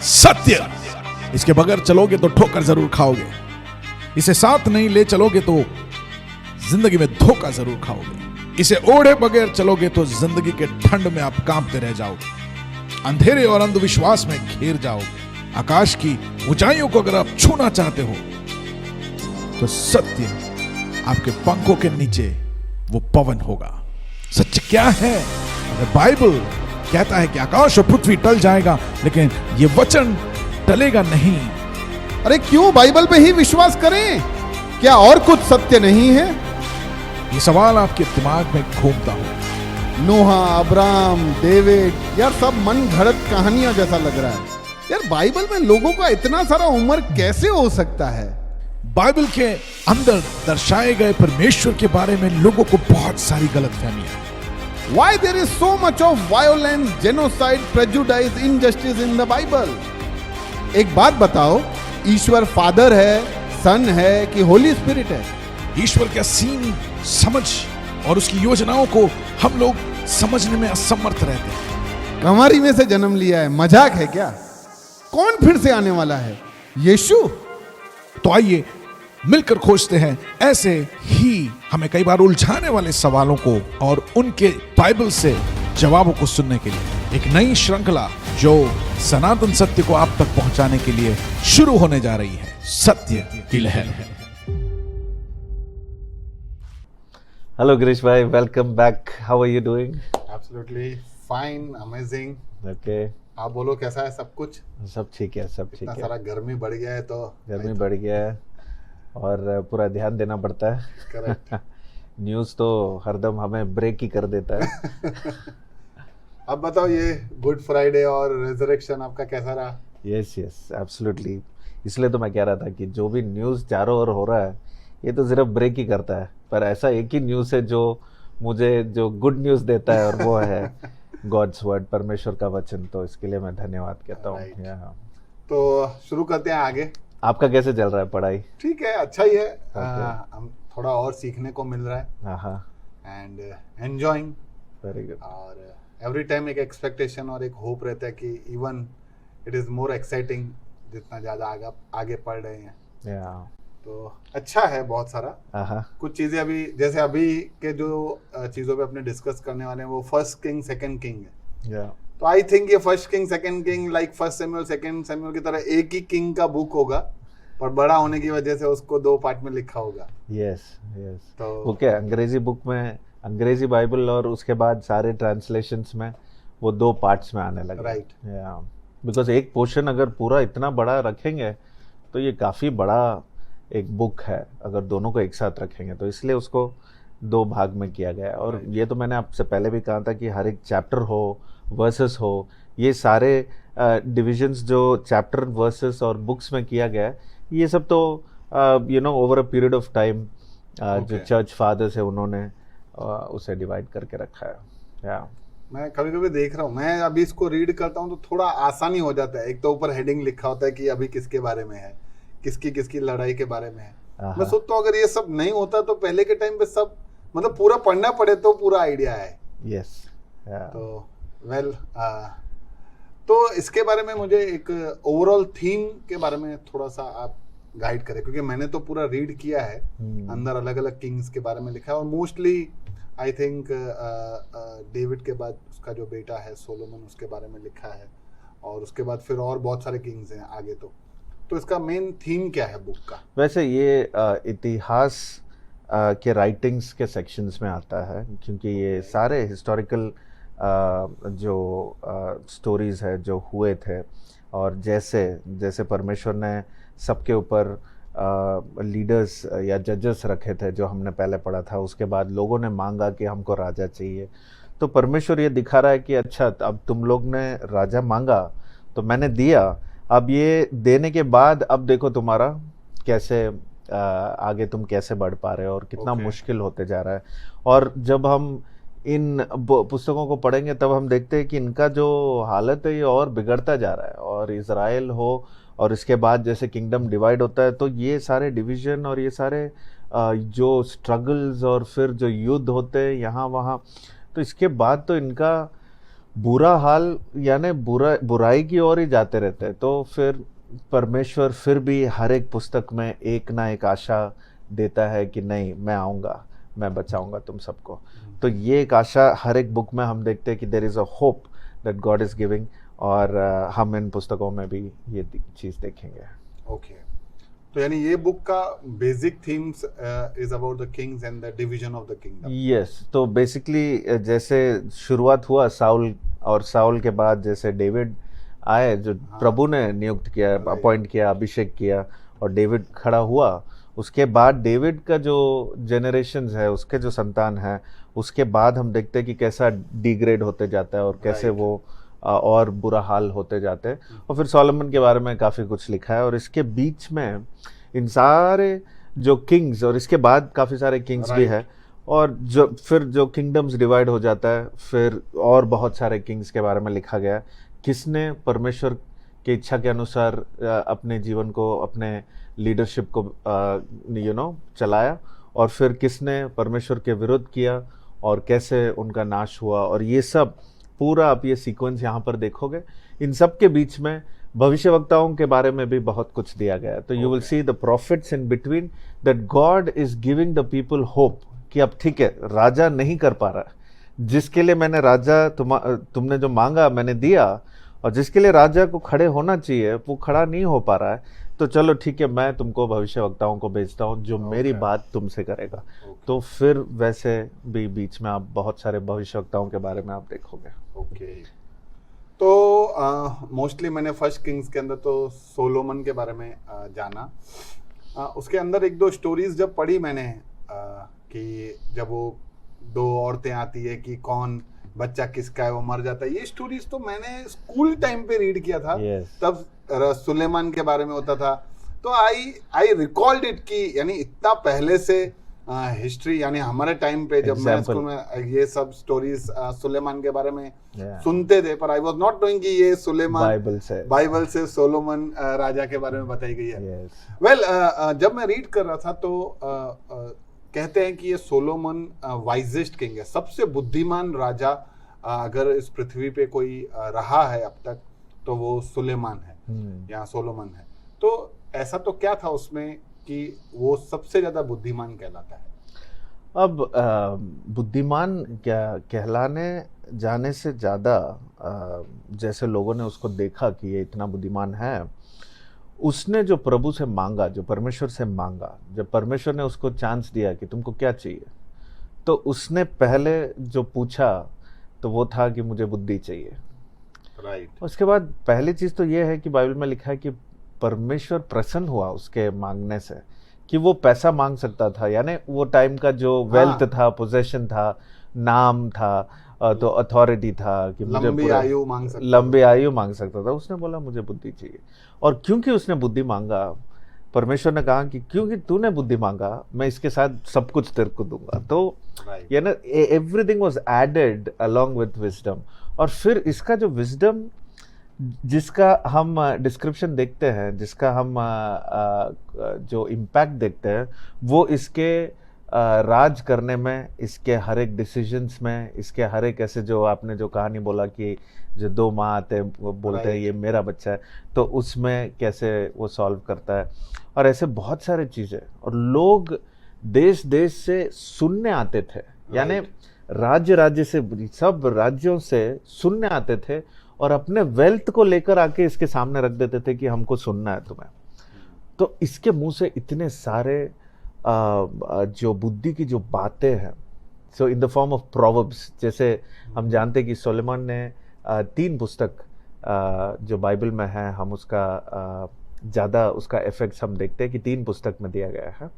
सत्य, इसके बगैर चलोगे तो ठोकर जरूर खाओगे। इसे साथ नहीं ले चलोगे तो जिंदगी में धोखा जरूर खाओगे। इसे ओढ़े बगैर चलोगे तो जिंदगी के ठंड में आप कांपते रह जाओगे, अंधेरे और अंधविश्वास में घिर जाओगे। आकाश की ऊंचाइयों को अगर आप छूना चाहते हो तो सत्य आपके पंखों के नीचे वो पवन होगा। सत्य क्या है? अगर बाइबल कहता है कि आकाश और पृथ्वी टल जाएगा लेकिन ये वचन टलेगा नहीं। अरे क्यों बाइबल पे ही विश्वास करें? क्या और कुछ सत्य नहीं है? ये सवाल आपके दिमाग में घूमता हो। नोहा, अब्राहम, डेविड, यार सब मन घड़त कहानियां जैसा लग रहा है। यार बाइबल में लोगों का इतना सारा उम्र कैसे हो सकता है? बाइबल के अंदर दर्शाए गए परमेश्वर के बारे में लोगों को बहुत सारी गलतफहमियां। Why there is so much of violence, genocide, prejudice, injustice in the Bible? एक बात बताओ, ईश्वर फादर है, सन है कि होली स्पिरिट है? ईश्वर का सीन समझ और उसकी योजनाओं को हम लोग समझने में असमर्थ रहते हैं। कमारी में से जन्म लिया है, मजाक है क्या? कौन फिर से आने वाला है? यीशु? तो आइए मिलकर खोजते हैं ऐसे ही हमें कई बार उलझाने वाले सवालों को और उनके बाइबल से जवाबों को सुनने के लिए एक नई श्रृंखला जो सनातन सत्य को आप तक पहुंचाने के लिए शुरू होने जा रही है, सत्य की लहर। Hello Girish bhai, welcome back. How are you doing? Absolutely fine, amazing. Okay. आप बोलो कैसा है सब कुछ? सब ठीक है, सब ठीक इतना है। सारा गर्मी बढ़ गया है तो गर्मी बढ़ गया है और पूरा ध्यान देना पड़ता है। करेक्ट। न्यूज़ तो हरदम हमें ब्रेक ही कर देता है। अब बताओ ये गुड फ्राइडे और रेजरेक्शन आपका कैसा रहा? Yes yes absolutely. इसलिए तो मैं कह रहा था कि जो भी न्यूज़ चारों ओर हो रहा है ये तो सिर्फ ब्रेक ही करता है, पर ऐसा एक ही न्यूज़ है जो मुझे जो गुड न्यूज़ देता है और वो है गॉड्स वर्ड, परमेश्वर का वचन। तो इसके लिए मैं धन्यवाद कहता हूँ। Right. तो शुरू करते हैं आगे। आपका कैसे चल रहा है पढ़ाई? ठीक है, अच्छा ही है। Okay. हम थोड़ा और सीखने को मिल रहा है हाँ हाँ, एंड एंजॉइंग। Very good. और एवरी टाइम एक एक्सपेक्टेशन और एक होप रहता है कि even it is more exciting जितना ज़्यादा आगे पढ़ रहे हैं। या तो अच्छा है बहुत सारा। हाँ कुछ चीजें अभी जैसे अभी के जो चीजों पे अपने डिस्कस करने वाले हैं वो फर्स्ट किंग सेकंड किंग है। या तो आई थिंक ये first king second king like first Samuel second Samuel की तरह एक ही किंग का बुक होगा, पर बड़ा होने की वजह से उसको 2 पार्ट में लिखा होगा। Yes yes. तो वो क्या अंग्रेजी बुक में, अंग्रेजी बाइबल और उसके बाद सारे ट्रांसलेशंस में वो 2 पार्ट्स में आने लगे। राइट। या बिकॉज एक पोर्शन अगर पूरा इतना बड़ा रखेंगे तो ये काफ़ी बड़ा एक बुक है अगर दोनों को एक साथ रखेंगे, तो इसलिए उसको 2 भाग में किया गया है। और ये तो मैंने आपसे पहले भी कहा था कि हर एक चैप्टर हो, वर्सेस हो, ये सारे डिविजन्स जो चैप्टर, वर्सेस और बुक्स में किया गया है, ये सब तो over a period of time जो चर्च फादर्स है उन्होंने उसे डिवाइड करके रखा है। या मैं कभी कभी देख रहा हूँ, मैं अभी इसको रीड करता हूँ तो थोड़ा आसानी हो जाता है। एक तो ऊपर हेडिंग लिखा होता है कि अभी किसके बारे में है, किसकी लड़ाई के बारे में है। मैं सोचता हूँ अगर ये सब नहीं होता तो पहले के टाइम पे सब मतलब पूरा पढ़ना पड़े तो पूरा आइडिया है। यस। तो वेल तो इसके बारे में मुझे एक ओवरऑल थीम के बारे में थोड़ा सा आप गाइड करें, क्योंकि मैंने तो पूरा रीड किया है। अंदर अलग अलग किंग्स के बारे में लिखा है और मोस्टली आई थिंक डेविड के बाद उसका जो बेटा है सोलोमन, उसके बारे में लिखा है और उसके बाद फिर और बहुत सारे किंग्स हैं आगे। तो इसका मेन थीम क्या है बुक का? वैसे ये इतिहास के राइटिंग्स के सेक्शंस में आता है, क्योंकि ये सारे हिस्टोरिकल जो स्टोरीज है जो हुए थे, और जैसे परमेश्वर ने सबके ऊपर लीडर्स या जजेस रखे थे जो हमने पहले पढ़ा था। उसके बाद लोगों ने मांगा कि हमको राजा चाहिए, तो परमेश्वर ये दिखा रहा है कि अच्छा अब तुम लोग ने राजा मांगा तो मैंने दिया, अब ये देने के बाद अब देखो तुम्हारा कैसे आगे तुम कैसे बढ़ पा रहे हो और कितना मुश्किल होते जा रहा है। और जब हम इन पुस्तकों को पढ़ेंगे तब हम देखते हैं कि इनका जो हालत है ये और बिगड़ता जा रहा है। और इज़राइल हो और इसके बाद जैसे किंगडम डिवाइड होता है तो ये सारे डिवीज़न और ये सारे जो स्ट्रगल्स और फिर जो युद्ध होते हैं यहाँ वहाँ, तो इसके बाद तो इनका बुरा हाल यानी बुराई की ओर ही जाते रहते हैं। तो फिर परमेश्वर फिर भी हर एक पुस्तक में एक ना एक आशा देता है कि नहीं, मैं आऊँगा, मैं बचाऊँगा तुम सबको। तो ये एक आशा हर एक बुक में हम देखते हैं कि there is a hope that God is giving, और हम इन पुस्तकों में भी ये चीज़ देखेंगे। ओके, तो यानी ये बुक का basic themes is about the Kings and the division of the kingdom. Yes, तो बेसिकली जैसे शुरुआत हुआ साउल, और साउल के बाद जैसे डेविड आए, जो प्रभु ने नियुक्त किया, अपॉइंट किया, अभिषेक किया, और डेविड खड़ा हुआ। उसके बाद डेविड का जो जनरेशन्स है, उसके जो संतान है, उसके बाद हम देखते हैं कि कैसा डिग्रेड होते जाता है और कैसे वो और बुरा हाल होते जाते हैं। और फिर सोलोमन के बारे में काफ़ी कुछ लिखा है, और इसके बीच में इन सारे जो किंग्स, और इसके बाद काफ़ी सारे किंग्स भी है, और जो फिर जो किंगडम्स डिवाइड हो जाता है, फिर और बहुत सारे किंग्स के बारे में लिखा गया, किसने परमेश्वर की इच्छा के अनुसार अपने जीवन को, अपने लीडरशिप को चलाया, और फिर किसने परमेश्वर के विरुद्ध किया और कैसे उनका नाश हुआ। और ये सब पूरा आप ये सीक्वेंस यहाँ पर देखोगे। इन सब के बीच में भविष्यवक्ताओं के बारे में भी बहुत कुछ दिया गया है। तो you will see the profits in between, that God is giving the people hope कि अब ठीक है, राजा नहीं कर पा रहा, जिसके लिए मैंने राजा तुमने जो मांगा मैंने दिया, और जिसके लिए राजा को खड़े होना चाहिए वो खड़ा नहीं हो पा रहा है, तो चलो ठीक है, मैं तुमको भविष्यवक्ताओं को भेजता हूँ जो मेरी बात तुमसे करेगा। तो फिर वैसे भी बीच में आप बहुत सारे भविष्यवक्ताओं के बारे में आप देखोगे। ओके, तो मोस्टली मैंने फर्स्ट किंग्स के अंदर तो सोलोमन के बारे में जाना। उसके अंदर एक दो स्टोरीज जब पढ़ी मैंने कि जब वो दो औरतें आती है कि कौन बच्चा किसका है, वो मर जाता है, ये स्टोरीज तो मैंने स्कूल टाइम पे रीड किया था। तब सुलेमान के बारे में होता था, तो आई रिकॉल्ड इट कि यानी इतना पहले से हिस्ट्री, यानी हमारे टाइम पे जब मैं स्कूल में ये सब स्टोरीज सुलेमान के बारे में सुनते थे, पर आई वाज नॉट नोइंग कि ये सुलेमान बाइबल से सोलोमन राजा के बारे में बताई गई है। वेल, जब मैं रीड कर रहा था तो कहते हैं कि ये सोलोमन वाइजेस्ट किंग है, सबसे बुद्धिमान राजा अगर इस पृथ्वी पे कोई रहा है अब तक तो वो सुलेमान है या सोलोमन है। तो ऐसा तो क्या था उसमें कि वो सबसे ज्यादा बुद्धिमान कहलाता है? अब बुद्धिमान क्या कहलाने जाने से ज़्यादा जैसे लोगों ने उसको देखा कि ये इतना बुद्धिमान है, उसने जो प्रभु से मांगा, जो परमेश्वर से मांगा, जब परमेश्वर ने उसको चांस दिया कि तुमको क्या चाहिए, तो उसने पहले जो पूछा तो वो था कि मुझे बुद्धि चाहिए। राइट। उसके बाद पहली चीज़ तो ये है कि बाइबल में लिखा है कि परमेश्वर प्रसन्न हुआ उसके मांगने से, कि वो पैसा मांग सकता था, यानी वो टाइम का जो वेल्थ था, पोजेशन था, नाम था, तो अथॉरिटी था कि मुझे लंबी आयु मांग सकता था। उसने बोला मुझे बुद्धि चाहिए, और क्योंकि उसने बुद्धि मांगा, परमेश्वर ने कहा कि क्योंकि तूने बुद्धि मांगा, मैं इसके साथ सब कुछ तेरे को दूंगा। तो यानी everything was added along with wisdom. और फिर इसका जो विजडम, जिसका हम डिस्क्रिप्शन देखते हैं, जिसका हम जो इम्पैक्ट देखते हैं, वो इसके राज करने में, इसके हर एक डिसीजंस में, इसके हर एक ऐसे जो आपने जो कहानी बोला कि जो दो माँ आते हैं वो बोलते हैं ये मेरा बच्चा है, तो उसमें कैसे वो सॉल्व करता है, और ऐसे बहुत सारे चीज़ें। और लोग देश देश से सुनने आते थे, यानी राज्य से, सब राज्यों से सुनने आते थे, और अपने वेल्थ को लेकर आके इसके सामने रख देते थे कि हमको सुनना है तुम्हें। तो इसके मुंह से इतने सारे जो बुद्धि की जो बातें हैं, so in the form of proverbs, जैसे हम जानते हैं कि सोलोमन ने 3 पुस्तक जो बाइबल में है, हम उसका ज़्यादा उसका इफेक्ट्स हम देखते हैं कि 3 पुस्तक में दिया गया है।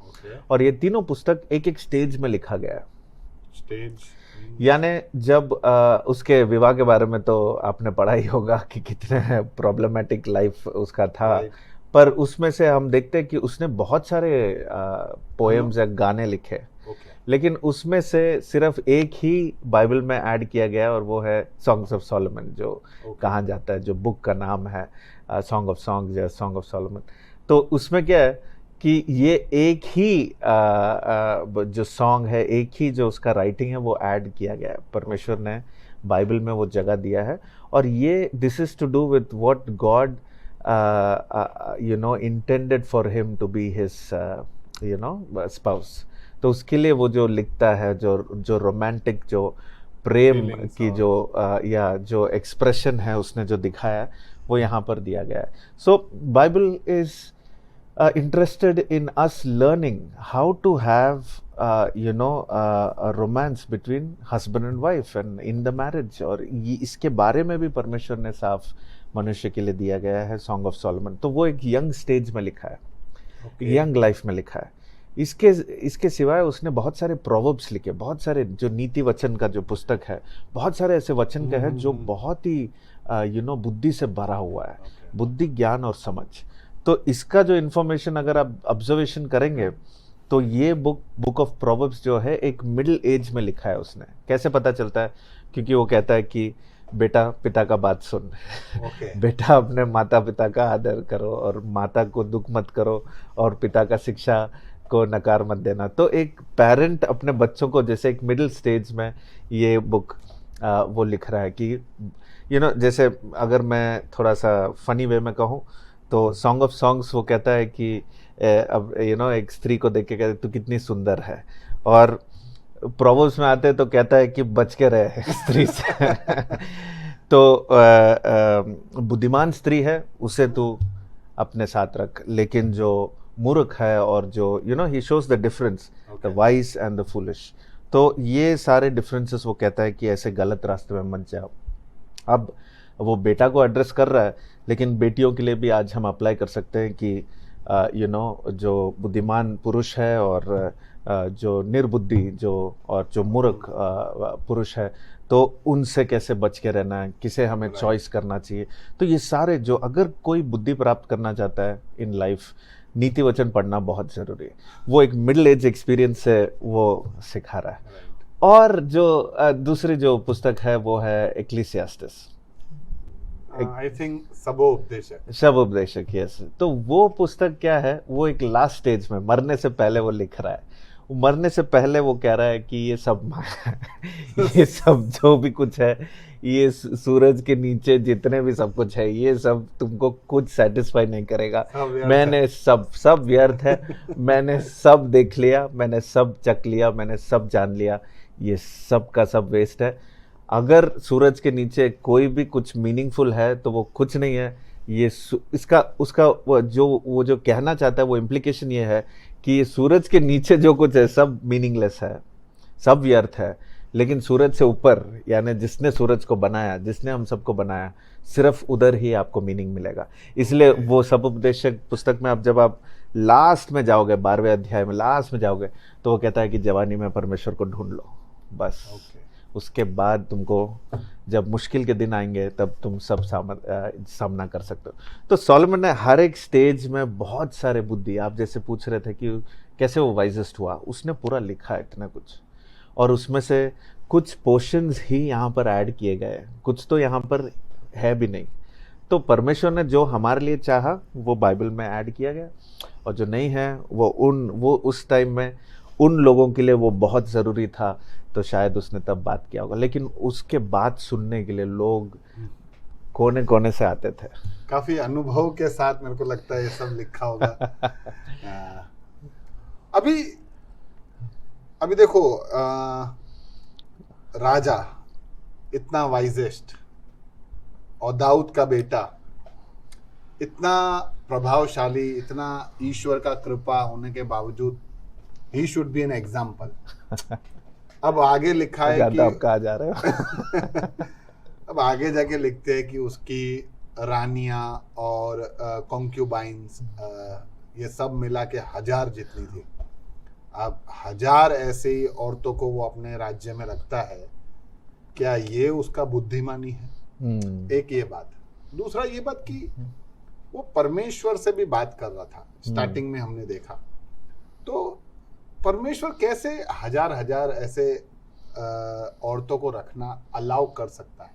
और ये तीनों पुस्तक एक एक स्टेज में लिखा गया है। यानी जब उसके विवाह के बारे में तो आपने पढ़ा ही होगा कि कितने प्रॉब्लमेटिक लाइफ उसका था, पर उसमें से हम देखते हैं कि उसने बहुत सारे पोएम्स या गाने लिखे, लेकिन उसमें से सिर्फ एक ही बाइबल में ऐड किया गया, और वो है सॉन्ग्स ऑफ सोलोमन, जो कहा जाता है, जो बुक का नाम है सॉन्ग ऑफ सॉन्ग्स या सॉन्ग ऑफ सोलोमन। तो उसमें क्या है कि ये एक ही जो सॉन्ग है, एक ही जो उसका राइटिंग है, वो ऐड किया गया है। परमेश्वर ने बाइबल में वो जगह दिया है। और ये this is to do with what God you know intended for him to be his you know spouse. तो उसके लिए वो जो लिखता है, जो रोमांटिक, जो प्रेम Feelings की और- जो या जो एक्सप्रेशन है उसने जो दिखाया है, वो यहाँ पर दिया गया है। So Bible is interested in us learning how to have you know a romance between husband and wife and in the marriage। और ये इसके बारे में भी परमेश्वर ने साफ मनुष्य के लिए दिया गया है सॉन्ग ऑफ सोलोमन। तो वो एक यंग स्टेज में लिखा है, यंग लाइफ में लिखा है। इसके सिवाय उसने बहुत सारे प्रोवर्ब्स लिखे, बहुत सारे जो नीति वचन का जो पुस्तक है, बहुत सारे ऐसे वचन के हैं जो बहुत ही यू नो बुद्धि से भरा हुआ है, बुद्धि, ज्ञान और समझ। तो इसका जो इन्फॉर्मेशन अगर आप ऑब्जर्वेशन करेंगे तो ये बुक ऑफ प्रोवर्ब्स जो है एक मिडिल एज में लिखा है उसने। कैसे पता चलता है? क्योंकि वो कहता है कि बेटा पिता का बात सुन, बेटा अपने माता पिता का आदर करो और माता को दुख मत करो और पिता का शिक्षा को नकार मत देना। तो एक पेरेंट अपने बच्चों को जैसे एक मिडिल स्टेज में ये बुक वो लिख रहा है कि यू नो जैसे अगर मैं थोड़ा सा फनी वे में कहूँ तो सॉन्ग ऑफ सॉन्ग्स वो कहता है कि अब यू नो एक स्त्री को देख के कहते तू कितनी सुंदर है, और प्रोवर्ब्स में आते तो कहता है कि बच के रहे स्त्री से। तो बुद्धिमान स्त्री है उसे तू अपने साथ रख, लेकिन जो मूर्ख है और जो you know he shows the difference the wise and the foolish. तो ये सारे डिफरेंसेस वो कहता है कि ऐसे गलत रास्ते में मत जाओ। अब वो बेटा को एड्रेस कर रहा है, लेकिन बेटियों के लिए भी आज हम अप्लाई कर सकते हैं कि यू नो जो बुद्धिमान पुरुष है और जो निर्बुद्धि जो मूर्ख पुरुष है, तो उनसे कैसे बच के रहना है, किसे हमें चॉइस करना चाहिए। तो ये सारे जो अगर कोई बुद्धि प्राप्त करना चाहता है इन लाइफ, नीति वचन पढ़ना बहुत ज़रूरी है। वो एक मिडिल एज एक्सपीरियंस से वो सिखा रहा है। और जो दूसरी जो पुस्तक है वो है एक्लीसियास्टिस, आई थिंक सबोपदेशक। शबोपदेशक, यस। तो वो पुस्तक क्या है, वो एक लास्ट स्टेज में मरने से पहले वो लिख रहा है। मरने से पहले वो कह रहा है कि ये सब माया है, ये सब जो भी कुछ है, ये सूरज के नीचे जितने भी सब कुछ है, ये सब तुमको कुछ सेटिस्फाई नहीं करेगा। मैंने सब व्यर्थ है, मैंने सब देख लिया, मैंने सब चख लिया, मैंने सब जान लिया, ये सब का सब वेस्ट है। अगर सूरज के नीचे कोई भी कुछ मीनिंगफुल है तो वो कुछ नहीं है। ये उसका वो जो कहना चाहता है, वो इम्प्लीकेशन ये है कि ये सूरज के नीचे जो कुछ है सब मीनिंगलेस है, सब व्यर्थ है। लेकिन सूरज से ऊपर, यानी जिसने सूरज को बनाया, जिसने हम सबको बनाया, सिर्फ उधर ही आपको मीनिंग मिलेगा। इसलिए वो सबोपदेशक पुस्तक में जब आप लास्ट में जाओगे, 12वें अध्याय में लास्ट में जाओगे, तो वो कहता है कि जवानी में परमेश्वर को ढूंढ लो, बस। उसके बाद तुमको जब मुश्किल के दिन आएंगे तब तुम सब सामना कर सकते हो। तो सोलोमन ने हर एक स्टेज में बहुत सारे बुद्धि, आप जैसे पूछ रहे थे कि कैसे वो वाइजेस्ट हुआ, उसने पूरा लिखा है इतना कुछ। और उसमें से कुछ पोर्शंस ही यहाँ पर ऐड किए गए, कुछ तो यहाँ पर है भी नहीं। तो परमेश्वर ने जो हमारे लिए चाहा वो बाइबल में ऐड किया गया, और जो नहीं है वो उस टाइम में उन लोगों के लिए वो बहुत ज़रूरी था, तो शायद उसने तब बात किया होगा। लेकिन उसके बाद सुनने के लिए लोग कोने कोने से आते थे। काफी अनुभव के साथ मेरे को लगता है ये सब लिखा होगा। अभी देखो, राजा इतना वाइजेस्ट और दाऊद का बेटा इतना प्रभावशाली, इतना ईश्वर का कृपा होने के बावजूद he should be an example. अब आगे लिखा है कि आप कहाँ जा रहे हो? अब आगे जाके लिखते हैं कि उसकी रानियां और कॉन्क्यूबाइंस ये सब मिला के 1000 जितनी थी। अब 1000 ऐसे ही औरतों को वो अपने राज्य में रखता है, क्या ये उसका बुद्धिमानी है? एक ये बात। दूसरा ये बात कि वो परमेश्वर से भी बात कर रहा था, स्टार्टिंग में हमने देखा। तो परमेश्वर कैसे 1000 ऐसे औरतों को रखना अलाउ कर सकता है?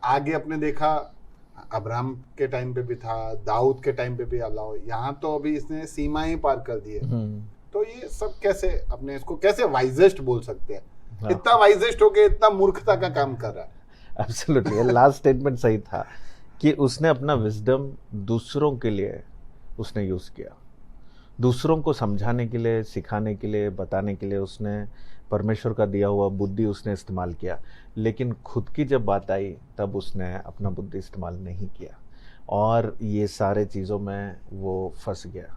आगे अपने देखा अब्राहम के टाइम पे भी था, दाऊद के टाइम पे भी अलाउ, यहाँ तो अभी इसने सीमाएं पार कर दी है। तो ये सब कैसे, अपने इसको कैसे वाइजेस्ट बोल सकते हैं? इतना वाइजेस्ट होके इतना मूर्खता का काम कर रहा है। एब्सोल्युटली, लास्ट स्टेटमेंट सही था कि उसने अपना विजडम दूसरों के लिए उसने यूज किया, दूसरों को समझाने के लिए, सिखाने के लिए, बताने के लिए उसने परमेश्वर का दिया हुआ बुद्धि उसने इस्तेमाल किया। लेकिन खुद की जब बात आई तब उसने अपना बुद्धि इस्तेमाल नहीं किया और ये सारे चीज़ों में वो फंस गया।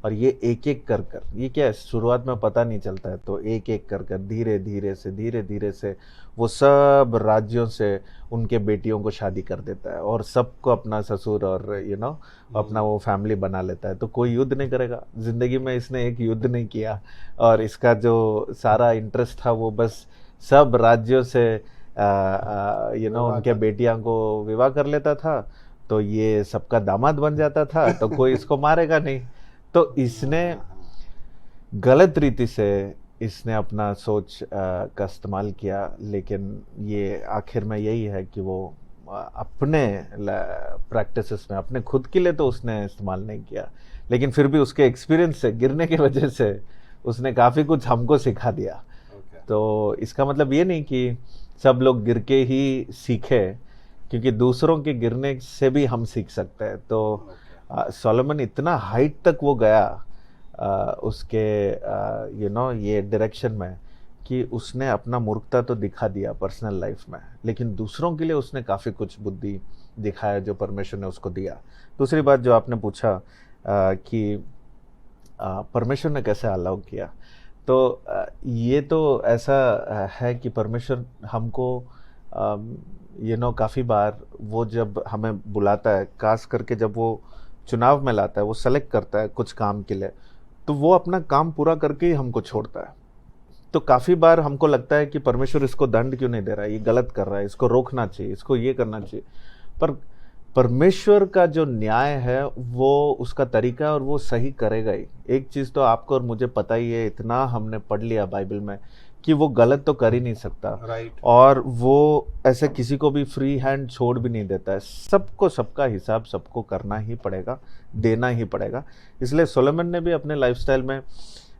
और ये एक एक कर कर, ये क्या है, शुरुआत में पता नहीं चलता है, तो एक एक कर कर धीरे धीरे से वो सब राज्यों से उनके बेटियों को शादी कर देता है और सबको अपना ससुर और अपना वो फैमिली बना लेता है। तो कोई युद्ध नहीं करेगा ज़िंदगी में, इसने एक युद्ध नहीं किया और इसका जो सारा इंटरेस्ट था वो बस सब राज्यों से उनके बेटियां को विवाह कर लेता था, तो ये सबका दामाद बन जाता था, तो कोई इसको मारेगा नहीं। तो इसने गलत रीति से इसने अपना सोच का इस्तेमाल किया। लेकिन ये आखिर में यही है कि वो अपने प्रैक्टिसेस में, अपने खुद के लिए तो उसने इस्तेमाल नहीं किया, लेकिन फिर भी उसके एक्सपीरियंस से, गिरने की वजह से उसने काफ़ी कुछ हमको सिखा दिया। तो इसका मतलब ये नहीं कि सब लोग गिर के ही सीखे, क्योंकि दूसरों के गिरने से भी हम सीख सकते हैं। तो सोलोमन इतना हाइट तक वो गया उसके ये डायरेक्शन में कि उसने अपना मूर्खता तो दिखा दिया पर्सनल लाइफ में, लेकिन दूसरों के लिए उसने काफ़ी कुछ बुद्धि दिखाया जो परमेश्वर ने उसको दिया। दूसरी बात जो आपने पूछा कि परमेश्वर ने कैसे अलाउ किया, तो ये तो ऐसा है कि परमेश्वर हमको काफ़ी बार वो जब हमें बुलाता है, खास करके जब वो चुनाव में लाता है, वो सेलेक्ट करता है कुछ काम के लिए, तो वो अपना काम पूरा करके ही हमको छोड़ता है। तो काफ़ी बार हमको लगता है कि परमेश्वर इसको दंड क्यों नहीं दे रहा है, ये गलत कर रहा है, इसको रोकना चाहिए, इसको ये करना चाहिए। पर परमेश्वर का जो न्याय है वो उसका तरीका है और वो सही करेगा ही। एक चीज़ तो आपको और मुझे पता ही है, इतना हमने पढ़ लिया बाइबल में कि वो गलत तो कर ही नहीं सकता, और वो ऐसे किसी को भी फ्री हैंड छोड़ भी नहीं देता है। सबको सबका हिसाब सबको करना ही पड़ेगा, देना ही पड़ेगा। इसलिए सोलोमन ने भी अपने लाइफस्टाइल में,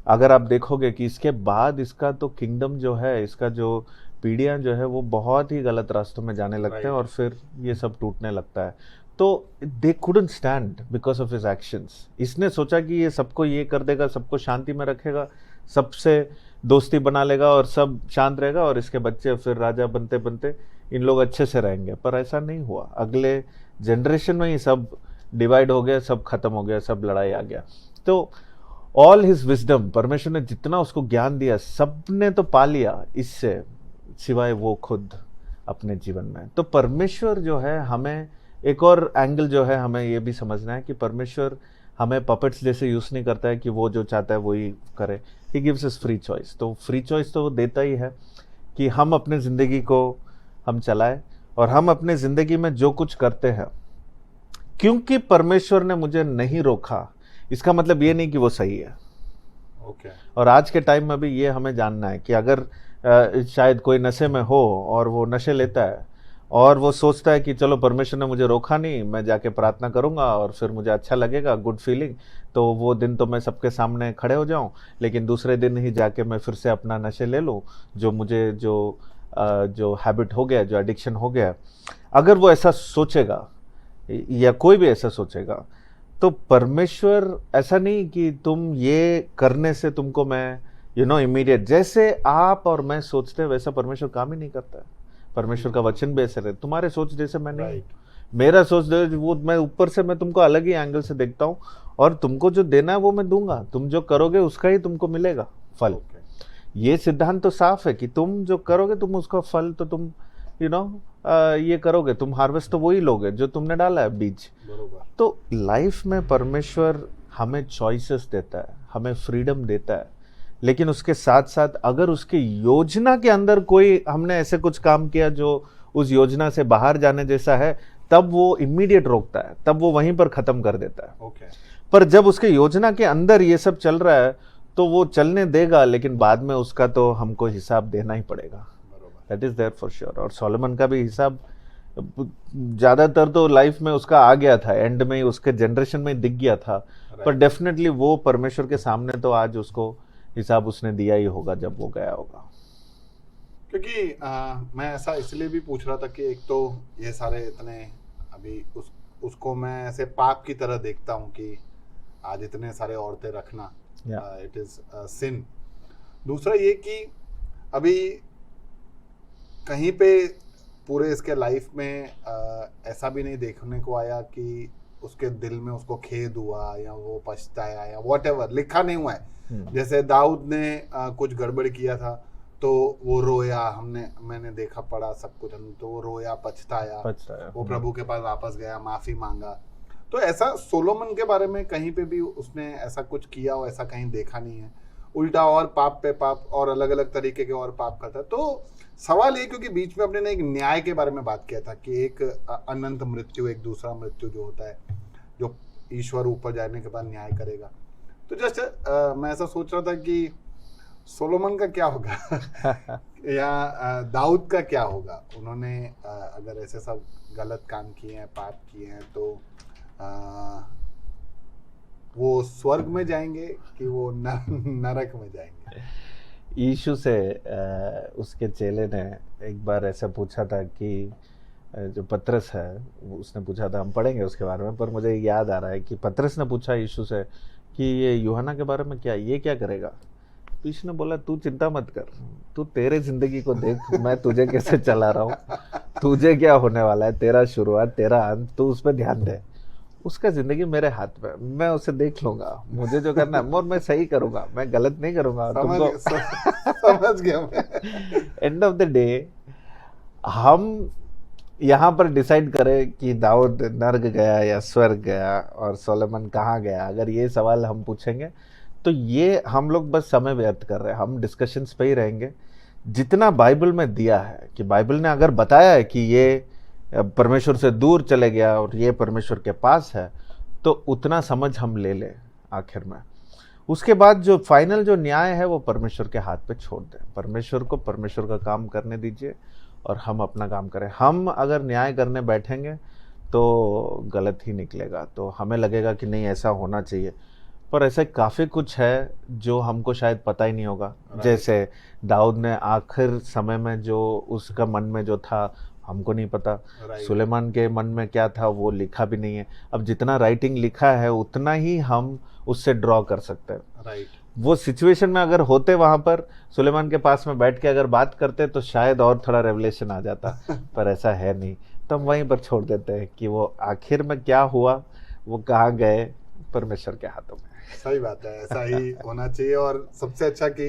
अगर आप देखोगे कि इसके बाद इसका तो किंगडम जो है, इसका जो पीढ़ियाँ जो है वो बहुत ही गलत रास्तों में जाने लगते हैं और फिर ये सब टूटने लगता है। तो they couldn't stand because of his actions. इसने सोचा कि ये सबको ये कर देगा, सबको शांति में रखेगा, सबसे दोस्ती बना लेगा और सब शांत रहेगा, और इसके बच्चे फिर राजा बनते बनते इन लोग अच्छे से रहेंगे। पर ऐसा नहीं हुआ, अगले जनरेशन में ही सब डिवाइड हो गया, सब खत्म हो गया, सब लड़ाई आ गया। तो ऑल हिज विजडम, परमेश्वर ने जितना उसको ज्ञान दिया सबने तो पा लिया इससे, सिवाय वो खुद अपने जीवन में। तो परमेश्वर जो है, हमें एक और एंगल जो है हमें ये भी समझना है कि परमेश्वर हमें पपेट्स जैसे यूज़ नहीं करता है कि वो जो चाहता है वही करे। He gives us free choice. तो फ्री चॉइस तो वो देता ही है कि हम अपने ज़िंदगी को हम चलाएं, और हम अपने ज़िंदगी में जो कुछ करते हैं, क्योंकि परमेश्वर ने मुझे नहीं रोका, इसका मतलब ये नहीं कि वो सही है। और आज के टाइम में भी ये हमें जानना है कि अगर शायद कोई नशे में हो और वो नशे लेता है और वो सोचता है कि चलो परमेश्वर ने मुझे रोका नहीं, मैं जाके प्रार्थना करूंगा और फिर मुझे अच्छा लगेगा, गुड फीलिंग, तो वो दिन तो मैं सबके सामने खड़े हो जाऊं, लेकिन दूसरे दिन ही जाके मैं फिर से अपना नशे ले लूं, जो मुझे जो हैबिट हो गया, जो एडिक्शन हो गया। अगर वो ऐसा सोचेगा या कोई भी ऐसा सोचेगा, तो परमेश्वर ऐसा नहीं कि तुम ये करने से तुमको मैं इमीडिएट, जैसे आप और मैं सोचते हैं वैसा परमेश्वर काम ही नहीं करता है। परमेश्वर का वचन भी ऐसे रहे, तुम्हारे सोच जैसे मैं नहीं, मेरा सोच वो मैं ऊपर से मैं तुमको अलग ही एंगल से देखता हूँ, और तुमको जो देना है वो मैं दूंगा, तुम जो करोगे उसका ही तुमको मिलेगा फल। ये सिद्धांत तो साफ है कि तुम जो करोगे तुम उसका फल तो तुम ये करोगे, तुम हार्वेस्ट तो वही लोगे जो तुमने डाला है बीज। तो लाइफ में परमेश्वर हमें चॉइसेस देता है, हमें फ्रीडम देता है, लेकिन उसके साथ साथ अगर उसकी योजना के अंदर कोई हमने ऐसे कुछ काम किया जो उस योजना से बाहर जाने जैसा है, तब वो इमीडिएट रोकता है, तब वो वहीं पर खत्म कर देता है। पर जब उसके योजना के अंदर ये सब चल रहा है तो वो चलने देगा, लेकिन बाद में उसका तो हमको हिसाब देना ही पड़ेगा। That is there for sure. और सोलोमन का भी हिसाब ज्यादातर तो लाइफ में उसका आ गया था, एंड में उसके जनरेशन में दिख गया था, पर डेफिनेटली वो परमेश्वर के सामने तो आज उसको हिसाब उसने दिया ही होगा जब वो गया होगा। क्योंकि मैं ऐसा इसलिए भी पूछ रहा था कि एक तो ये सारे इतने अभी उसको मैं ऐसे पाप की तरह देखता हूँ कि आज इतने सारे औरतें रखना इट इज सिन। दूसरा ये कि अभी कहीं पे पूरे इसके लाइफ में ऐसा भी नहीं देखने को आया कि उसके दिल में उसको खेद हुआ या वो पछताया या वॉटेवर, लिखा नहीं हुआ है। जैसे दाऊद ने कुछ गड़बड़ किया था तो वो रोया, मैंने देखा पढ़ा सब कुछ, तो वो रोया, पछताया, वो प्रभु के पास वापस गया, माफी मांगा। तो ऐसा सोलोमन के बारे में कहीं पे भी उसने ऐसा कुछ किया हो ऐसा कहीं देखा नहीं है। उल्टा और पाप पे पाप और अलग अलग तरीके के और पाप करता है। तो सवाल ये, क्योंकि बीच में अपने ने एक न्याय के बारे में बात किया था कि एक अनंत मृत्यु, एक दूसरा मृत्यु जो होता है, जो ईश्वर ऊपर जाने के बाद न्याय करेगा। तो जस्ट मैं ऐसा सोच रहा था कि सोलोमन का क्या होगा या दाऊद का क्या होगा। उन्होंने अगर ऐसे सब गलत काम किए हैं, पाप किए हैं, तो वो स्वर्ग में जाएंगे कि वो नरक में जाएंगे। यीशु से उसके चेले ने एक बार ऐसा पूछा था कि जो पतरस है उसने पूछा था, हम पढ़ेंगे उसके बारे में, पर मुझे याद आ रहा है कि पतरस ने पूछा यीशु से कि ये यूहन्ना के बारे में ये क्या करेगा। तो यीशु ने बोला, तू चिंता मत कर, तू तेरे जिंदगी को देख, मैं तुझे कैसे चला रहा हूँ, तुझे क्या होने वाला है, तेरा शुरुआत तेरा अंत, तू उस पर ध्यान दे। उसका जिंदगी मेरे हाथ में, मैं उसे देख लूंगा, मुझे जो करना है और मैं सही करूंगा, मैं गलत नहीं करूंगा। समझ गया मैं। एंड ऑफ द डे हम यहाँ पर डिसाइड करें कि दाऊद नर्क गया या स्वर्ग गया और सोलोमन कहाँ गया, अगर ये सवाल हम पूछेंगे तो ये हम लोग बस समय व्यर्थ कर रहे हैं, हम डिस्कशंस पे ही रहेंगे। जितना बाइबल में दिया है कि बाइबल ने अगर बताया है कि ये परमेश्वर से दूर चले गया और ये परमेश्वर के पास है, तो उतना समझ हम ले लें आखिर में। उसके बाद जो फाइनल जो न्याय है वो परमेश्वर के हाथ पे छोड़ दें, परमेश्वर को परमेश्वर का काम करने दीजिए और हम अपना काम करें। हम अगर न्याय करने बैठेंगे तो गलत ही निकलेगा, तो हमें लगेगा कि नहीं ऐसा होना चाहिए, पर ऐसे काफ़ी कुछ है जो हमको शायद पता ही नहीं होगा। जैसे दाऊद ने आखिर समय में जो उसका मन में जो था हमको नहीं पता, सुलेमान के मन में क्या था वो लिखा भी नहीं है। अब जितना राइटिंग लिखा है उतना ही हम उससे ड्रॉ कर सकते हैं। वो सिचुएशन में अगर होते वहां पर सुलेमान के पास में बैठ के अगर बात करते तो शायद और थोड़ा रेवलेशन आ जाता, पर ऐसा है नहीं, तो हम वहीं पर छोड़ देते हैं कि वो आखिर में क्या हुआ, वो कहाँ गए, परमेश्वर के हाथों में। सही बात है, ऐसा ही होना चाहिए। और सबसे अच्छा कि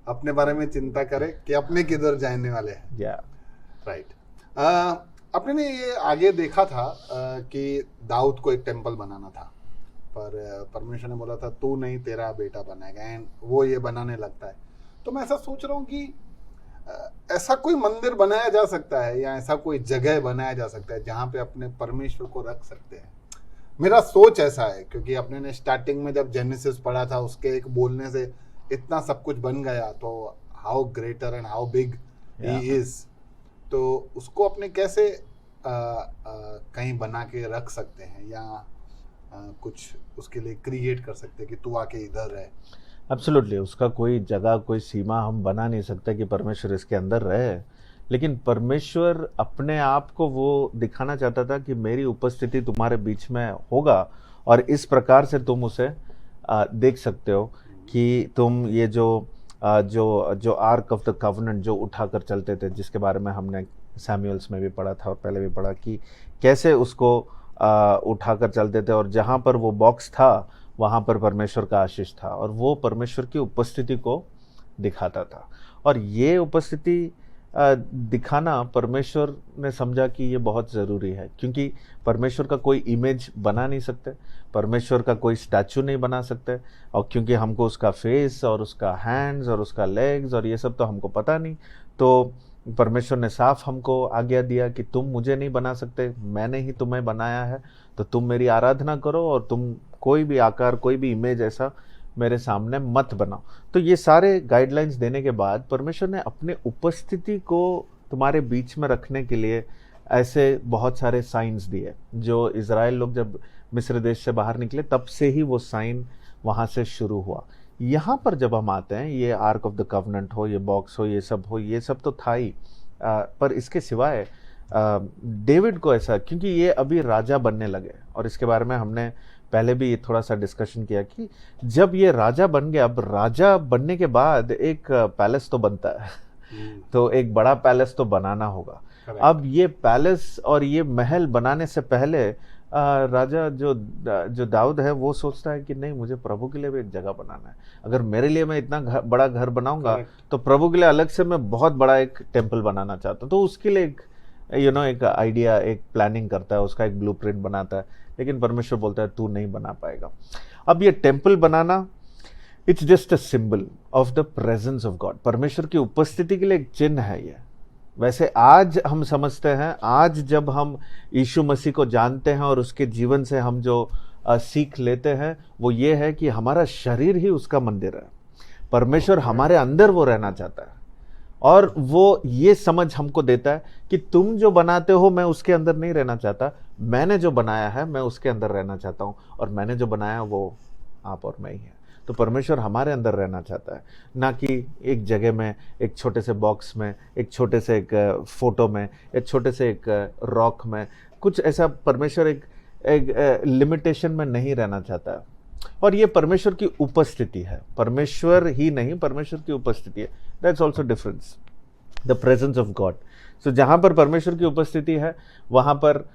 अपने बारे में चिंता करें कि अपने किधर जाने वाले हैं। राइट। अपने ने ये आगे देखा था कि दाऊद को एक टेम्पल बनाना था, पर परमेश्वर ने बोला था तू नहीं, तेरा बेटा बनाएगा, एंड वो ये बनाने लगता है। तो मैं ऐसा सोच रहा हूँ कि ऐसा कोई मंदिर बनाया जा सकता है या ऐसा कोई जगह बनाया जा सकता है जहाँ पे अपने परमेश्वर को रख सकते हैं। मेरा सोच ऐसा है, क्योंकि अपने ने स्टार्टिंग में जब जेनेसिस पढ़ा था उसके एक बोलने से इतना सब कुछ बन गया, तो how greater and how big he is. तो उसको अपने कैसे कहीं बना के रख सकते हैं या कुछ उसके लिए क्रिएट कर सकते हैं कि तू आके इधर रहे। एब्सोल्युटली, उसका कोई जगह कोई सीमा हम बना नहीं सकते कि परमेश्वर इसके अंदर रहे, लेकिन परमेश्वर अपने आप को वो दिखाना चाहता था कि मेरी उपस्थिति तुम्हारे बीच में होगा और इस प्रकार से तुम उसे देख सकते हो कि तुम ये जो आर्क ऑफ द कवनेंट जो उठाकर चलते थे, जिसके बारे में हमने सैमुएल्स में भी पढ़ा था और पहले भी पढ़ा कि कैसे उसको उठाकर चलते थे और जहाँ पर वो बॉक्स था वहाँ पर परमेश्वर का आशीष था और वो परमेश्वर की उपस्थिति को दिखाता था। और ये उपस्थिति दिखाना परमेश्वर ने समझा कि ये बहुत ज़रूरी है, क्योंकि परमेश्वर का कोई इमेज बना नहीं सकते, परमेश्वर का कोई स्टैचू नहीं बना सकते, और क्योंकि हमको उसका फेस और उसका हैंड्स और उसका लेग्स और ये सब तो हमको पता नहीं, तो परमेश्वर ने साफ हमको आज्ञा दिया कि तुम मुझे नहीं बना सकते, मैंने ही तुम्हें बनाया है, तो तुम मेरी आराधना करो और तुम कोई भी आकार कोई भी इमेज ऐसा मेरे सामने मत बनाओ। तो ये सारे गाइडलाइंस देने के बाद परमेश्वर ने अपने उपस्थिति को तुम्हारे बीच में रखने के लिए ऐसे बहुत सारे साइंस दिए, जो इज़राइल लोग जब मिस्र देश से बाहर निकले तब से ही वो साइन वहाँ से शुरू हुआ यहाँ पर जब हम आते हैं, ये आर्क ऑफ द कवनेंट हो, ये बॉक्स हो, ये सब तो था ही, पर इसके सिवाय डेविड को ऐसा, क्योंकि ये अभी राजा बनने लगे, और इसके बारे में हमने पहले भी थोड़ा सा डिस्कशन किया कि जब ये राजा बन गया, अब राजा बनने के बाद एक पैलेस तो बनता है, तो एक बड़ा पैलेस तो बनाना होगा। अब ये पैलेस और ये महल बनाने से पहले राजा जो दाऊद है वो सोचता है कि नहीं, मुझे प्रभु के लिए भी एक जगह बनाना है। अगर मेरे लिए मैं इतना बड़ा घर बनाऊंगा तो प्रभु के लिए अलग से मैं बहुत बड़ा एक टेम्पल बनाना चाहता हूँ। तो उसके लिए एक एक आइडिया, एक प्लानिंग करता है, उसका एक ब्लूप्रिंट बनाता है, लेकिन परमेश्वर बोलता है तू नहीं बना पाएगा। अब ये temple banana, it's just a symbol of the presence of God, परमेश्वर की उपस्थिति के लिए एक चिन्ह है ये। वैसे आज हम समझते हैं, आज जब हम यीशु मसीह को जानते हैं और उसके जीवन से हम जो सीख लेते हैं वो ये है कि हमारा शरीर ही उसका मंदिर है, परमेश्वर हमारे अंदर वो रहना चाहता है, और वो ये समझ हमको देता है कि तुम जो बनाते हो मैं उसके अंदर नहीं रहना चाहता, मैंने जो बनाया है मैं उसके अंदर रहना चाहता हूँ, और मैंने जो बनाया वो आप और मैं ही है। तो परमेश्वर हमारे अंदर रहना चाहता है, ना कि एक जगह में, एक छोटे से बॉक्स में, एक छोटे से एक फोटो में, एक छोटे से एक रॉक में, कुछ ऐसा परमेश्वर एक लिमिटेशन में नहीं रहना चाहता है। और ये परमेश्वर की उपस्थिति है, परमेश्वर ही नहीं, परमेश्वर की उपस्थिति है। That's also difference, the presence of God. So जहाँ पर परमेश्वर की उपस्थिति है वहाँ पर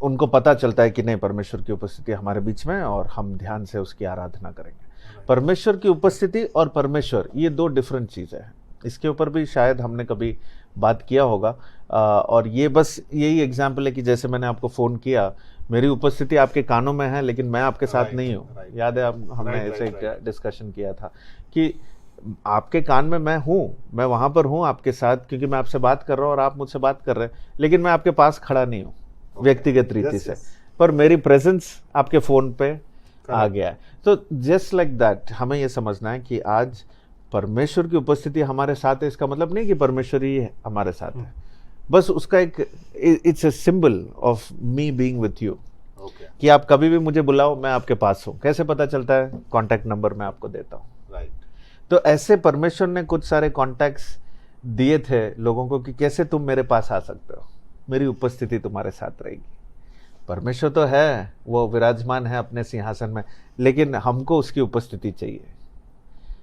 उनको पता चलता है कि नहीं, परमेश्वर की उपस्थिति हमारे बीच में है और हम ध्यान से उसकी आराधना करेंगे। परमेश्वर की उपस्थिति और परमेश्वर, ये दो डिफरेंट चीज़ें हैं। इसके ऊपर भी शायद हमने कभी बात किया होगा, और ये बस यही एग्जाम्पल है कि जैसे मैंने आपको फ़ोन किया, मेरी उपस्थिति आपके कानों में है लेकिन मैं आपके साथ नहीं हूँ। याद है, हमने ऐसे एक डिस्कशन किया था कि आपके कान में मैं हूँ, मैं वहाँ पर हूँ आपके साथ, क्योंकि मैं आपसे बात कर रहा हूँ और आप मुझसे बात कर रहे हैं, लेकिन मैं आपके पास खड़ा नहीं हूँ व्यक्तिगत रीति से, पर मेरी प्रेजेंस आपके फ़ोन पे आ गया है। तो जस्ट लाइक दैट हमें ये समझना है कि आज परमेश्वर की उपस्थिति हमारे साथ है, इसका मतलब नहीं कि परमेश्वर ही हमारे साथ है, बस उसका एक it's a symbol of me being with you, कि आप कभी भी मुझे बुलाओ, मैं आपके पास हूँ। कैसे पता चलता है? कॉन्टैक्ट नंबर मैं आपको देता हूँ, राइट। तो ऐसे परमेश्वर ने कुछ सारे कॉन्टैक्ट्स दिए थे लोगों को कि कैसे तुम मेरे पास आ सकते हो, मेरी उपस्थिति तुम्हारे साथ रहेगी। परमेश्वर तो है, वो विराजमान है अपने सिंहासन में, लेकिन हमको उसकी उपस्थिति चाहिए।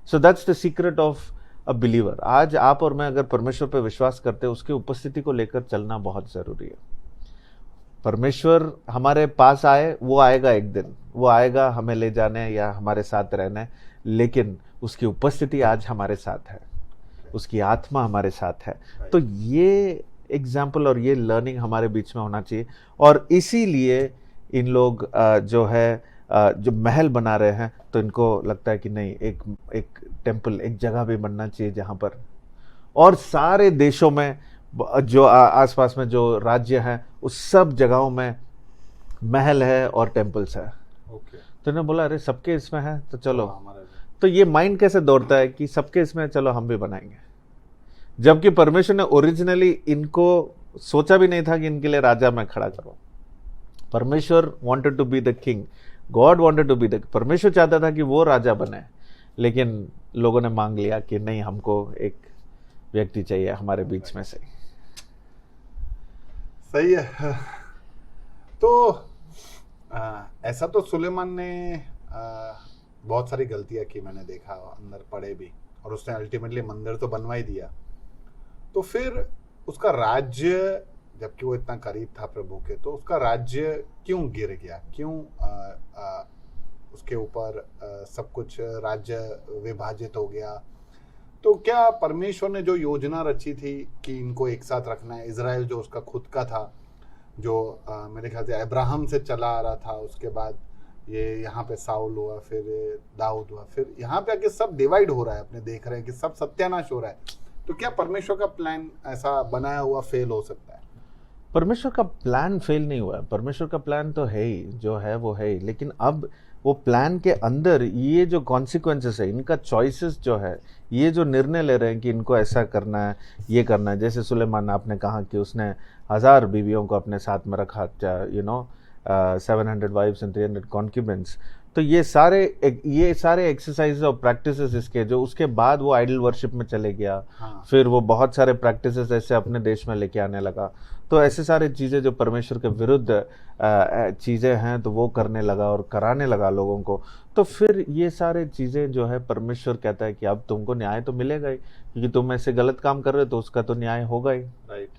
So that's the secret of a believer. आज आप और मैं अगर परमेश्वर पर विश्वास करते हैं, उसकी उपस्थिति को लेकर चलना बहुत ज़रूरी है। परमेश्वर हमारे पास आए, वो आएगा एक दिन, वो आएगा हमें ले जाने या हमारे साथ रहने, लेकिन उसकी उपस्थिति आज हमारे साथ है, उसकी आत्मा हमारे साथ है। तो ये एग्जाम्पल और ये लर्निंग हमारे बीच में होना चाहिए, और इसीलिए इन लोग जो है जो महल बना रहे हैं, तो इनको लगता है कि नहीं, एक टेम्पल, एक जगह भी बनना चाहिए जहाँ पर, और सारे देशों में जो आसपास में जो राज्य हैं उस सब जगहों में महल है और टेम्पल्स है। तो इन्होंने बोला अरे सबके इसमें है तो चलो, तो ये माइंड कैसे दौड़ता है कि सबके इसमें, चलो हम भी बनाएंगे, जबकि परमेश्वर ने ओरिजिनली इनको सोचा भी नहीं था कि इनके लिए राजा मैं खड़ा करूं। परमेश्वर wanted to be the king, God wanted to be the, परमेश्वर चाहता था कि वो राजा बने, लेकिन लोगों ने मांग लिया कि नहीं, हमको एक व्यक्ति चाहिए हमारे बीच में से। सही है। तो ऐसा तो सुलेमान ने बहुत सारी गलतियां की, मैंने देखा, अंदर पड़े भी, और उसने अल्टीमेटली मंदिर तो बनवा ही दिया। तो फिर उसका राज्य, जबकि वो इतना करीब था प्रभु के, तो उसका राज्य क्यों गिर गया? क्यों उसके ऊपर सब कुछ राज्य विभाजित हो गया? तो क्या परमेश्वर ने जो योजना रची थी कि इनको एक साथ रखना है, इजराइल जो उसका खुद का था, जो मेरे ख्याल से अब्राहम से चला आ रहा था, उसके बाद ये यहाँ पे साउल हुआ, फिर दाऊद हुआ, फिर यहाँ पे आके सब डिवाइड हो रहा है, अपने देख रहे हैं कि सब सत्यानाश हो रहा है। तो क्या परमेश्वर का प्लान ऐसा बनाया हुआ फेल हो सकता है? परमेश्वर का प्लान फेल नहीं हुआ है, परमेश्वर का प्लान तो है ही, जो है वो है ही, लेकिन अब वो प्लान के अंदर ये जो कॉन्सिक्वेंसेस है, इनका चॉइसेस जो है, ये जो निर्णय ले रहे हैं कि इनको ऐसा करना है, ये करना है। जैसे सुलेमान, आपने कहा कि उसने 1000 बीवियों को अपने साथ में रखा, 700 वाइफ्स एंड 300 कॉन्क्यूबेंस। तो ये सारे एक्सरसाइज और प्रैक्टिसेस इसके, जो उसके बाद वो आइडल वर्शिप में चले गया। हाँ। फिर वो बहुत सारे प्रैक्टिसेस ऐसे अपने देश में लेके आने लगा। तो ऐसे सारे चीज़ें जो परमेश्वर के विरुद्ध चीज़ें हैं, तो वो करने लगा और कराने लगा लोगों को। तो फिर ये सारे चीज़ें जो है, परमेश्वर कहता है कि अब तुमको न्याय तो मिलेगा ही, क्योंकि तुम ऐसे गलत काम कर रहे हो तो उसका तो न्याय होगा ही। राइट।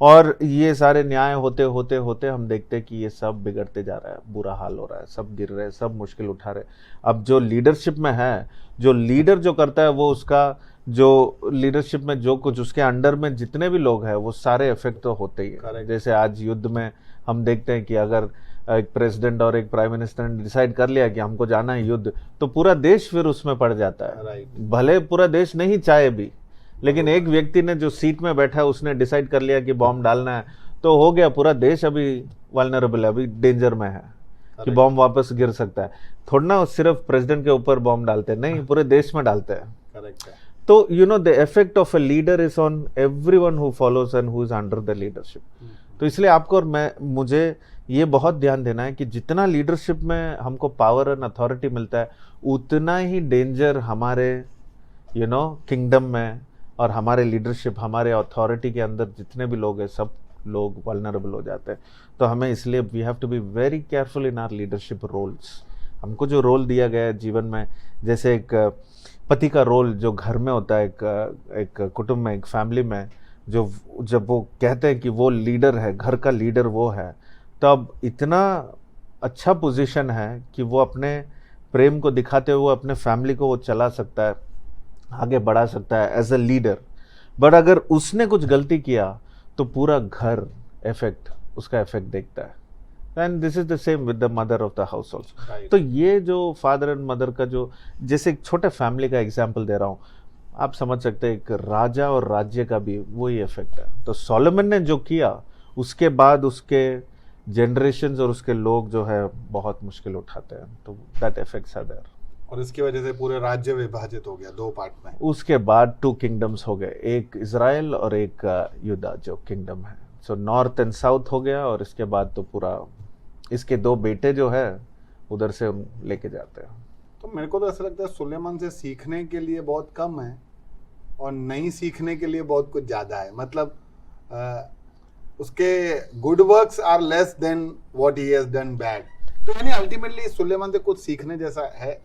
और ये सारे न्याय होते होते होते हम देखते हैं कि ये सब बिगड़ते जा रहा है, बुरा हाल हो रहा है, सब गिर रहे हैं, सब मुश्किल उठा रहे हैं। अब जो लीडरशिप में है, जो लीडर जो करता है, वो उसका जो लीडरशिप में जो कुछ उसके अंडर में जितने भी लोग हैं, वो सारे इफेक्ट तो होते ही है। Correct. जैसे आज युद्ध में हम देखते हैं कि अगर एक प्रेसिडेंट और एक प्राइम मिनिस्टर ने डिसाइड कर लिया कि हमको जाना है युद्ध, तो पूरा देश फिर उसमें पड़ जाता है। Right. भले पूरा देश नहीं चाहे भी, लेकिन एक व्यक्ति ने जो सीट में बैठा है, उसने डिसाइड कर लिया कि बॉम्ब डालना है, तो हो गया, पूरा देश अभी वल्नरेबल है, अभी डेंजर में है कि बॉम्ब वापस गिर सकता है। थोड़ा ना सिर्फ प्रेसिडेंट के ऊपर बॉम्ब डालते हैं, नहीं, पूरे देश में डालते हैं। करेक्ट है। तो you know the effect of a leader is on everyone who follows and who is under the leadership. तो इसलिए आपको और मुझे ये बहुत ध्यान देना है कि जितना लीडरशिप में हमको पावर एंड अथॉरिटी मिलता है, उतना ही डेंजर हमारे किंगडम में और हमारे लीडरशिप, हमारे अथॉरिटी के अंदर जितने भी लोग हैं, सब लोग वल्नरेबल हो जाते हैं। तो हमें इसलिए we have to be very careful in our leadership roles. हमको जो रोल दिया गया है जीवन में, जैसे एक पति का रोल जो घर में होता है, एक कुटुंब में, एक फैमिली में, जो जब वो कहते हैं कि वो लीडर है, घर का लीडर वो है, तब इतना अच्छा पोजीशन है कि वो अपने प्रेम को दिखाते हुए अपने फैमिली को वो चला सकता है, आगे बढ़ा सकता है एज अ लीडर। बट अगर उसने कुछ गलती किया तो पूरा घर उसका इफेक्ट देखता है। And this is the same with the mother of the house also. तो ये जो फादर एंड मदर का जो, जैसे एक छोटे फैमिली का एग्जाम्पल दे रहा हूँ, आप समझ सकते हैं एक राजा और राज्य का भी वही इफेक्ट है। तो सोलोमन ने जो किया, उसके बाद उसके जनरेशन्स और उसके लोग जो है बहुत मुश्किल उठाते हैं। तो दैट इफेक्ट्स आर देयर। और इसकी वजह से पूरे राज्य विभाजित हो गया 2 पार्ट में। उसके बाद 2 किंगडम्स हो गए, एक इजराइल और एक यूदा जो किंगडम है। सो नॉर्थ एंड साउथ हो गया, और इसके बाद तो पूरा इसके 2 बेटे जो है उधर से लेके जाते हैं। तो मेरे को तो ऐसा लगता है सुलेमान से सीखने के लिए बहुत कम है और नहीं सीखने के लिए बहुत कुछ ज्यादा है। मतलब उसके good works are less than what he has done bad. तो यानी अल्टीमेटली सुलेमान से कुछ सीखने जैसा है।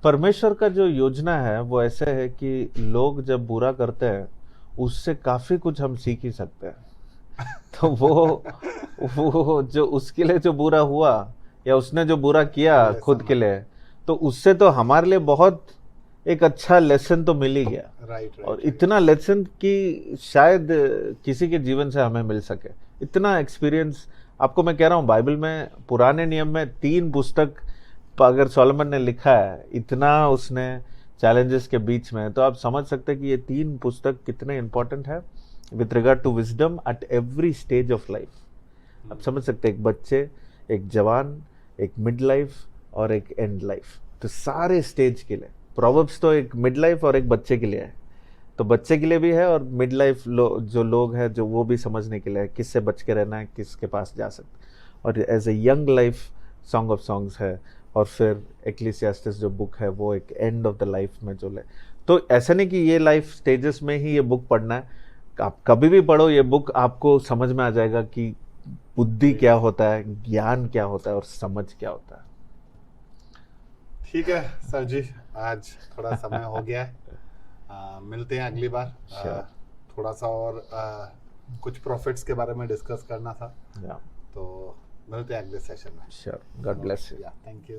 परमेश्वर का जो योजना है वो ऐसे है कि लोग जब बुरा करते हैं, उससे काफी कुछ हम सीख ही सकते हैं। तो वो जो उसके लिए जो बुरा हुआ, या उसने जो बुरा किया खुद के लिए, तो उससे तो हमारे लिए बहुत एक अच्छा लेसन तो मिल ही गया। राइट। और इतना लेसन कि शायद किसी के जीवन से हमें मिल सके, इतना एक्सपीरियंस। आपको मैं कह रहा हूँ, बाइबल में पुराने नियम में 3 पुस्तक अगर सोलोमन ने लिखा है, इतना उसने चैलेंजेस के बीच में, तो आप समझ सकते हैं कि ये 3 पुस्तक कितने इंपॉर्टेंट है with regard to wisdom at every stage of life. आप समझ सकते हैं, एक बच्चे, एक जवान, एक मिड लाइफ और एक एंड लाइफ। तो सारे स्टेज के लिए प्रोवर्ब्स तो एक मिड लाइफ और एक बच्चे के लिए है, तो बच्चे के लिए भी है, और मिड लाइफ जो लोग हैं, जो वो भी समझने के लिए है, किससे बच के रहना है, किसके पास जा सकते। और as a young life Song of Songs है, और फिर एक्लीसियास्टिस जो बुक है वो एक एंड ऑफ द लाइफ में जो ले। तो ऐसा नहीं कि ये लाइफ स्टेजेस में ही ये बुक पढ़ना है, आप कभी भी पढ़ो ये बुक, आपको समझ में आ जाएगा कि बुद्धि क्या होता है, ज्ञान क्या होता है और समझ क्या होता है। ठीक है सर जी, आज थोड़ा समय हो गया है। मिलते हैं अगली बार। थोड़ा सा और कुछ प्रॉफिट्स के बारे में डिस्कस करना था। तो मिलते हैं अगले सेशन में। Sure, God bless you. Thank you.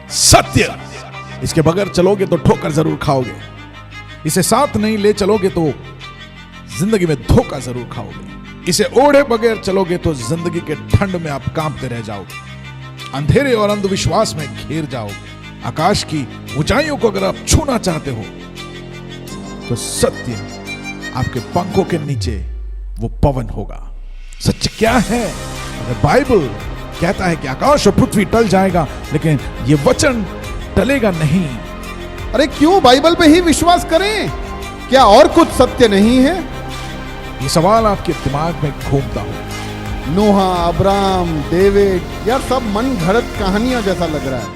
सत्य, इसके बगैर चलोगे तो ठोकर जरूर खाओगे। इसे साथ नहीं ले चलोगे तो जिंदगी में धोखा जरूर खाओगे। इसे ओढ़े बगैर चलोगे तो जिंदगी के ठंड में आप कांपते रह जाओगे, अंधेरे और अंधविश्वास में घिर जाओगे। आकाश की ऊंचाइयों को अगर आप छूना चाहते हो तो सत्य आपके पंखों के नीचे वो पवन होगा। सत्य क्या है? अगर बाइबल कहता है कि आकाश और पृथ्वी टल जाएगा, लेकिन ये वचन टलेगा नहीं। अरे क्यों बाइबल पे ही विश्वास करें? क्या और कुछ सत्य नहीं है? ये सवाल आपके दिमाग में घूमता हो नोहा, अब्राहम, डेविड, यार सब मन घड़त कहानियां जैसा लग रहा है।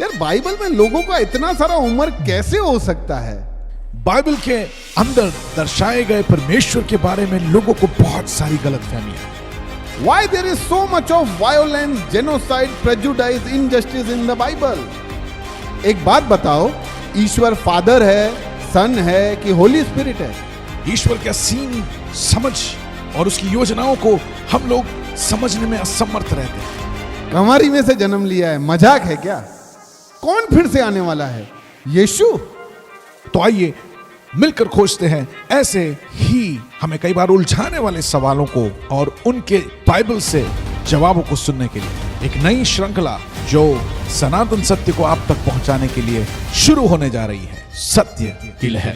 यार बाइबल में लोगों का इतना सारा उम्र कैसे हो सकता है? बाइबल के अंदर दर्शाए गए परमेश्वर के बारे में लोगों को बहुत सारी गलतफहमी है। Why there is so much of violence, genocide, prejudice, injustice in the Bible? एक बात बताओ, ईश्वर फादर है, सन है कि होली स्पिरिट है? ईश्वर का सीन समझ और उसकी योजनाओं को हम लोग समझने में असमर्थ रहते हैं। कमारी में से जन्म लिया है, मजाक है क्या? कौन फिर से आने वाला है? यीशु? तो आइए मिलकर खोजते हैं ऐसे ही हमें कई बार उलझाने वाले सवालों को और उनके बाइबल से जवाबों को सुनने के लिए एक नई श्रृंखला जो सनातन सत्य को आप तक पहुंचाने के लिए शुरू होने जा रही है, सत्य की लहर।